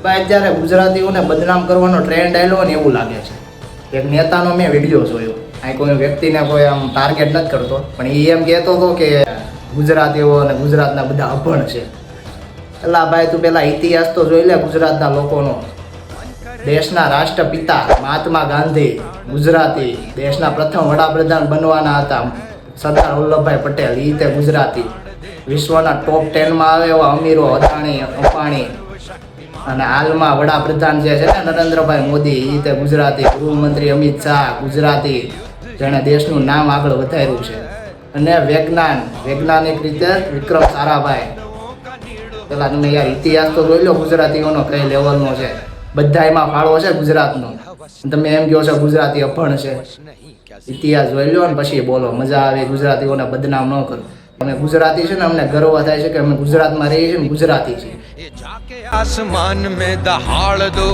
ભાઈ અત્યારે ગુજરાતીઓને બદનામ કરવાનો ટ્રેન્ડ આવેલો ને એવું લાગે છે. એક નેતાનો મેં વિડીયો જોયો, અહીં કોઈ વ્યક્તિને કોઈ આમ ટાર્ગેટ નથી કરતો, પણ એ એમ કહેતો હતો કે ગુજરાતીઓ અને ગુજરાતના બધા અભણ છે. એટલે ભાઈ તું પેલા ઇતિહાસ તો જોઈ લે ગુજરાતના લોકોનો. દેશના રાષ્ટ્રપિતા મહાત્મા ગાંધી ગુજરાતી, દેશના પ્રથમ વડાપ્રધાન બનવાના હતા સરદાર વલ્લભભાઈ પટેલ, એ તે ગુજરાતી. વિશ્વના ટોપ 10માં આવે એવા અમીરો અદાણી અંબાણી, અને હાલમાં વડાપ્રધાન જે છે ને નરેન્દ્રભાઈ મોદી, એ તે ગુજરાતી. ગૃહમંત્રી અમિત શાહ ગુજરાતી, જેણે દેશનું નામ આગળ વધાર્યું છે. અને વૈજ્ઞાનિક રીતે વિક્રમ સારાભાઈ. પેલા તમે યાર ઇતિહાસ તો જોઈ લો ગુજરાતીઓનો કઈ લેવલનો છે. બધા એમાં ફાળો છે ગુજરાતનો. તમે એમ કહો છો ગુજરાતી અભણ છે. ઇતિહાસ જોઈ લો ને પછી બોલો, મજા આવે. ગુજરાતીઓને બદનામ ન કરો. અમે ગુજરાતી છે ને, અમને ગર્વ થાય છે કે અમે ગુજરાતમાં રહીએ છીએ, ગુજરાતી છીએ. आसमान में दहाड़ दो